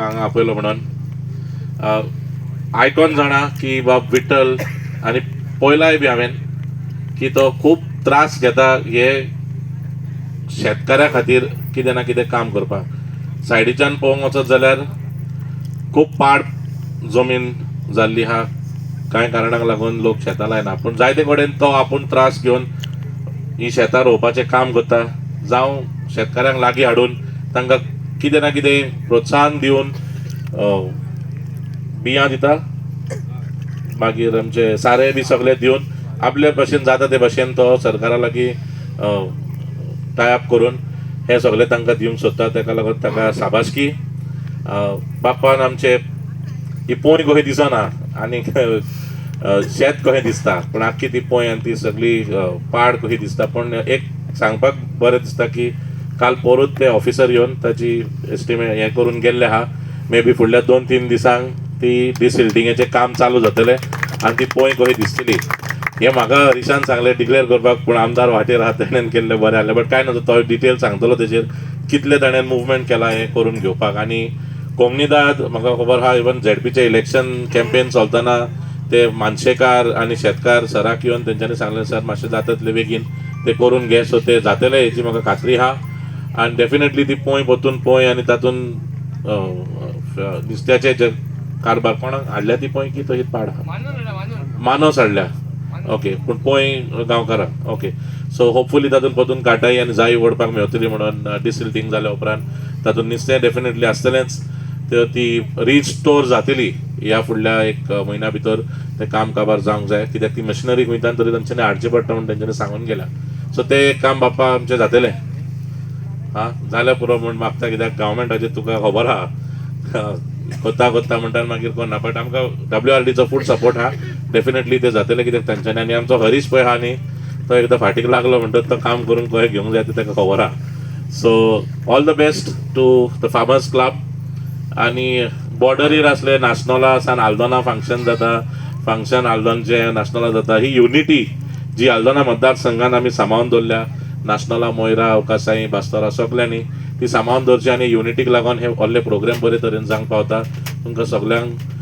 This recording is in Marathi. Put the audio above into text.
हांगा आपयलो म्हणून आयकून जाणा की बाब विठ्ठल आनी पळयलाय बी हांवें की तो खूब त्रास घेता हे शेतकाऱ्या खातीर कितें ना कितें काम करपाक। सायडीच्यान पळोवंक वचत जाल्यार खूब पाड जमीन जाल्ली आहा, कांय कारणाक लागून लोक शेतां लायना, पूण जायते कडेन तो आपूण त्रास घेवन ही शेतां रोवपाचें काम करता, जावं शेतकाऱ्यांक लागीं हाडून तांकां कितें ना कितें प्रोत्साहन दिवन बियां दिता, मागीर आमचे सारें बी सगळें दिवन आपले भशेन जाता ते भशेन तो सरकारा लागीं टायअप करून हे सगळें तांकां दिवंक सोदता। ताका लागून ताका शाबासकी। बापान आमचे ही पोंय कशी दिसना आनी शेत कशें दिसता, पूण आख्खी ती पोंय आनी ती सगळी पाड कशी दिसता। पूण एक सांगपाक बरें दिसता की काल परत ते ऑफिसर येवन ताची एस्टिमेट हें करून गेल्ले आहा। मे बी फुडल्या 2-3 दिसांक ती डिसिल्टिंगेचें काम चालू जातलें आनी ती पोंय कशी दिसतली हे म्हाका हरिशान सांगलें डिक्लेअर करपाक, पूण आमदार वाटेर आहा ताणें केल्लें बरें जालें। बट कांय नजो तो डिटेल सांगतलो तेजेर कितले ताणें मुवमेंट केला हें करून घेवपाक। आनी कोंकणीदाद म्हाका खबर आहा इवन झेडपीचें इलेक्शन कॅम्पेन चलतना ते मानशेकार आनी शेतकार सराक येवन तेंच्यांनी सांगलें सर मातशें जाता तितले बेगीन ते करून घे, सो ते जातले हेची म्हाका खात्री आहा। आनी डेफिनेटली ती पोंय परतून पोंय आनी तातूंत नुस्त्याचे जे कारबार कोणाक हाडल्या ती पोंय की तशीच पाड आहा, मानस हाडल्या ओके, पूण पोंय गांवकारांक ओके। सो होपफुली तातूंत परतून काटाई आनी जायी ओडपाक मेळटली म्हणून डिसिल्टिंग जाल्या उपरांत तातूंत नुस्तें डेफिनेटली आसतलेंच। ती रिस्टोर जातली ह्या फुडल्या एक म्हयन्या भितर ते काम काबार जावंक जाय, कित्याक ती मशिनरी खंयच्यान तरी तांच्यांनी हाडची पडटा म्हणून तेंच्यांनी सांगून गेल्या। सो ते काम बाप्पा आमचें जातलें जाल्यार पुरो म्हूण मागता, कित्याक गव्हर्मेंटाचेर तुका खबर आहा कोत्ता म्हणटा मागीर कोण ना, बट आमकां WRDचो फूल सपोर्ट आहा, डेफिनेटली ते जातले कित्याक तांच्यांनी। आनी आमचो हरीश पळय आहा न्ही तो एकदां फाटीक लागलो म्हणटच तो काम करून कशें घेवंक जाय तें ताका खबर आहा। So all the best to the farmers club. आनी बॉर्डरीर आसले नाशनोला सान आल्दोना फंक्शन जाता, फंक्शन आल्दोनचें नाशनोला जाता, ही युनिटी जी आल्दोना मतदारसंघान आमी सांबाळून दवरल्या, नाशनोला मोयरा अवकासाई बास्तोरा सगल्यांनी ती सांबाळून दवरची आनी युनिटीक लागून हे व्हडले प्रोग्राम बरे तरेन जावंक पावता। तुमकां सगल्यांक